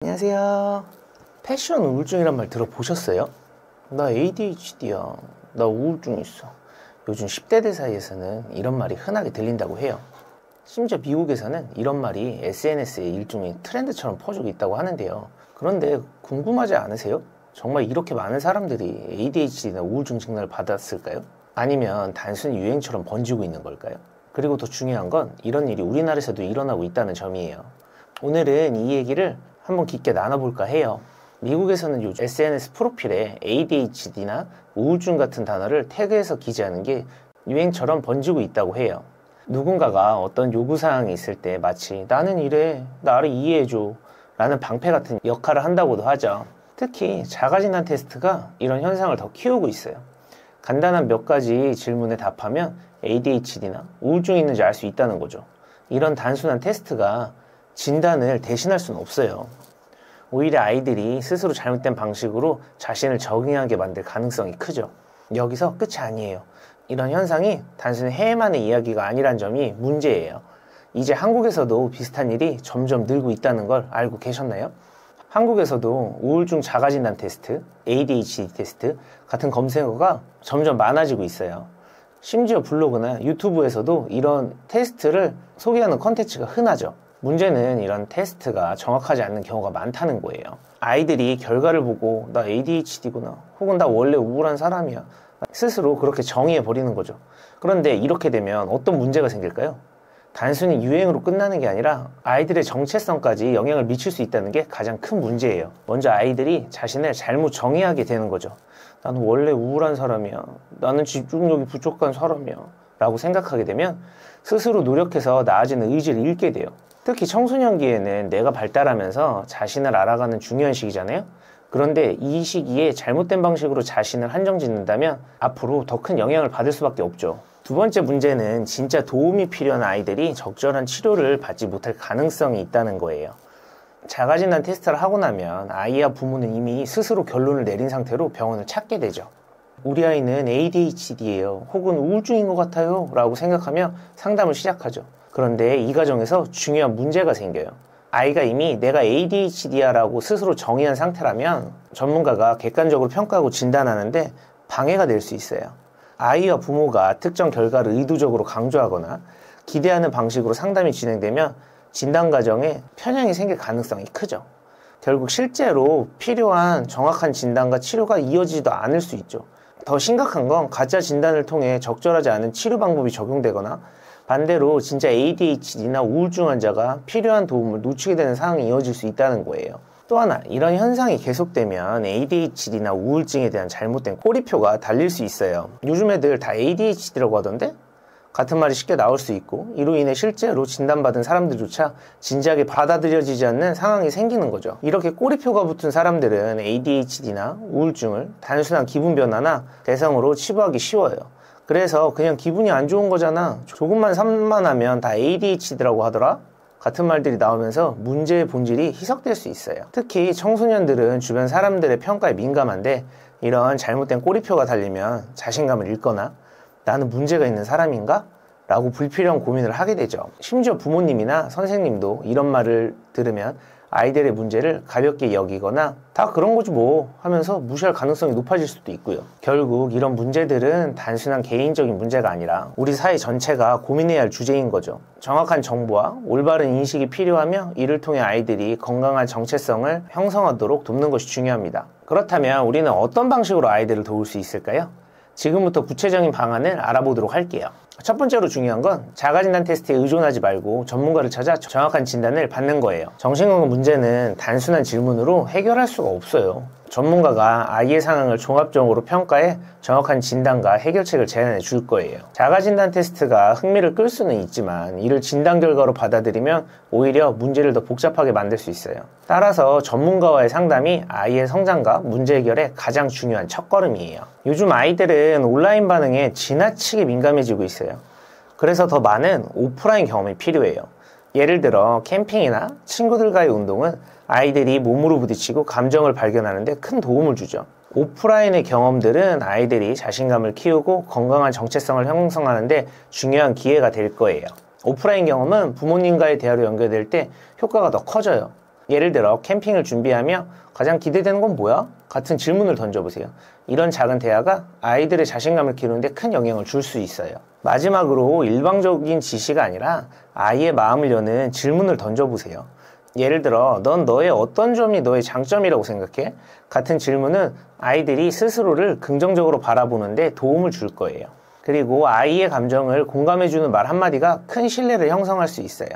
안녕하세요. 패션 우울증이란 말 들어보셨어요? 나 ADHD야. 나 우울증 있어. 요즘 10대들 사이에서는 이런 말이 흔하게 들린다고 해요. 심지어 미국에서는 이런 말이 SNS의 일종의 트렌드처럼 퍼지고 있다고 하는데요. 그런데 궁금하지 않으세요? 정말 이렇게 많은 사람들이 ADHD나 우울증 진단을 받았을까요? 아니면 단순히 유행처럼 번지고 있는 걸까요? 그리고 더 중요한 건 이런 일이 우리나라에서도 일어나고 있다는 점이에요. 오늘은 이 얘기를 한번 깊게 나눠볼까 해요. 미국에서는 요즘 SNS 프로필에 ADHD나 우울증 같은 단어를 태그해서 기재하는 게 유행처럼 번지고 있다고 해요. 누군가가 어떤 요구사항이 있을 때 마치 나는 이래, 나를 이해해줘 라는 방패 같은 역할을 한다고도 하죠. 특히 자가진단 테스트가 이런 현상을 더 키우고 있어요. 간단한 몇 가지 질문에 답하면 ADHD나 우울증이 있는지 알 수 있다는 거죠. 이런 단순한 테스트가 진단을 대신할 수는 없어요. 오히려 아이들이 스스로 잘못된 방식으로 자신을 적응하게 만들 가능성이 크죠. 여기서 끝이 아니에요. 이런 현상이 단순히 해외만의 이야기가 아니란 점이 문제예요. 이제 한국에서도 비슷한 일이 점점 늘고 있다는 걸 알고 계셨나요? 한국에서도 우울증 자가진단 테스트, ADHD 테스트 같은 검색어가 점점 많아지고 있어요. 심지어 블로그나 유튜브에서도 이런 테스트를 소개하는 컨텐츠가 흔하죠. 문제는 이런 테스트가 정확하지 않는 경우가 많다는 거예요. 아이들이 결과를 보고 나 ADHD구나 혹은 나 원래 우울한 사람이야 스스로 그렇게 정의해버리는 거죠. 그런데 이렇게 되면 어떤 문제가 생길까요? 단순히 유행으로 끝나는 게 아니라 아이들의 정체성까지 영향을 미칠 수 있다는 게 가장 큰 문제예요. 먼저 아이들이 자신을 잘못 정의하게 되는 거죠. 나는 원래 우울한 사람이야. 나는 집중력이 부족한 사람이야 라고 생각하게 되면 스스로 노력해서 나아지는 의지를 잃게 돼요. 특히 청소년기에는 뇌가 발달하면서 자신을 알아가는 중요한 시기잖아요. 그런데 이 시기에 잘못된 방식으로 자신을 한정짓는다면 앞으로 더 큰 영향을 받을 수밖에 없죠. 두 번째 문제는 진짜 도움이 필요한 아이들이 적절한 치료를 받지 못할 가능성이 있다는 거예요. 자가진단 테스트를 하고 나면 아이와 부모는 이미 스스로 결론을 내린 상태로 병원을 찾게 되죠. 우리 아이는 ADHD예요 혹은 우울증인 것 같아요 라고 생각하며 상담을 시작하죠. 그런데 이 과정에서 중요한 문제가 생겨요. 아이가 이미 내가 ADHD야 라고 스스로 정의한 상태라면 전문가가 객관적으로 평가하고 진단하는데 방해가 될 수 있어요. 아이와 부모가 특정 결과를 의도적으로 강조하거나 기대하는 방식으로 상담이 진행되면 진단 과정에 편향이 생길 가능성이 크죠. 결국 실제로 필요한 정확한 진단과 치료가 이어지지도 않을 수 있죠. 더 심각한 건 가짜 진단을 통해 적절하지 않은 치료 방법이 적용되거나 반대로 진짜 ADHD나 우울증 환자가 필요한 도움을 놓치게 되는 상황이 이어질 수 있다는 거예요. 또 하나, 이런 현상이 계속되면 ADHD나 우울증에 대한 잘못된 꼬리표가 달릴 수 있어요. 요즘 애들 다 ADHD라고 하던데? 같은 말이 쉽게 나올 수 있고 이로 인해 실제로 진단받은 사람들조차 진지하게 받아들여지지 않는 상황이 생기는 거죠. 이렇게 꼬리표가 붙은 사람들은 ADHD나 우울증을 단순한 기분 변화나 개성으로 치부하기 쉬워요. 그래서 그냥 기분이 안 좋은 거잖아, 조금만 산만하면 다 ADHD라고 하더라 같은 말들이 나오면서 문제의 본질이 희석될 수 있어요. 특히 청소년들은 주변 사람들의 평가에 민감한데 이런 잘못된 꼬리표가 달리면 자신감을 잃거나 나는 문제가 있는 사람인가? 라고 불필요한 고민을 하게 되죠. 심지어 부모님이나 선생님도 이런 말을 들으면 아이들의 문제를 가볍게 여기거나 다 그런 거지 뭐 하면서 무시할 가능성이 높아질 수도 있고요. 결국 이런 문제들은 단순한 개인적인 문제가 아니라 우리 사회 전체가 고민해야 할 주제인 거죠. 정확한 정보와 올바른 인식이 필요하며 이를 통해 아이들이 건강한 정체성을 형성하도록 돕는 것이 중요합니다. 그렇다면 우리는 어떤 방식으로 아이들을 도울 수 있을까요? 지금부터 구체적인 방안을 알아보도록 할게요. 첫 번째로 중요한 건 자가진단 테스트에 의존하지 말고 전문가를 찾아 정확한 진단을 받는 거예요. 정신건강 문제는 단순한 질문으로 해결할 수가 없어요. 전문가가 아이의 상황을 종합적으로 평가해 정확한 진단과 해결책을 제안해 줄 거예요. 자가진단 테스트가 흥미를 끌 수는 있지만 이를 진단 결과로 받아들이면 오히려 문제를 더 복잡하게 만들 수 있어요. 따라서 전문가와의 상담이 아이의 성장과 문제 해결에 가장 중요한 첫걸음이에요. 요즘 아이들은 온라인 반응에 지나치게 민감해지고 있어요. 그래서 더 많은 오프라인 경험이 필요해요. 예를 들어 캠핑이나 친구들과의 운동은 아이들이 몸으로 부딪히고 감정을 발견하는 데 큰 도움을 주죠. 오프라인의 경험들은 아이들이 자신감을 키우고 건강한 정체성을 형성하는 데 중요한 기회가 될 거예요. 오프라인 경험은 부모님과의 대화로 연결될 때 효과가 더 커져요. 예를 들어 캠핑을 준비하며 가장 기대되는 건 뭐야? 같은 질문을 던져보세요. 이런 작은 대화가 아이들의 자신감을 키우는데 큰 영향을 줄 수 있어요. 마지막으로 일방적인 지시가 아니라 아이의 마음을 여는 질문을 던져보세요. 예를 들어 넌 너의 어떤 점이 너의 장점이라고 생각해? 같은 질문은 아이들이 스스로를 긍정적으로 바라보는데 도움을 줄 거예요. 그리고 아이의 감정을 공감해주는 말 한마디가 큰 신뢰를 형성할 수 있어요.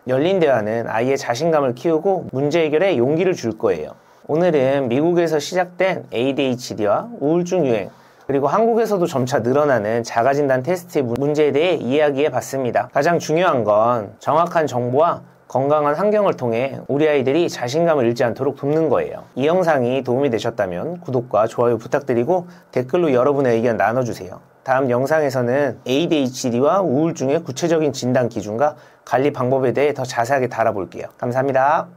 열린 대화는 아이의 자신감을 키우고 문제 해결에 용기를 줄 거예요. 오늘은 미국에서 시작된 ADHD와 우울증 유행, 그리고 한국에서도 점차 늘어나는 자가진단 테스트의 문제에 대해 이야기해 봤습니다. 가장 중요한 건 정확한 정보와 건강한 환경을 통해 우리 아이들이 자신감을 잃지 않도록 돕는 거예요. 이 영상이 도움이 되셨다면 구독과 좋아요 부탁드리고 댓글로 여러분의 의견 나눠주세요. 다음 영상에서는 ADHD와 우울증의 구체적인 진단 기준과 관리 방법에 대해 더 자세하게 다뤄볼게요. 감사합니다.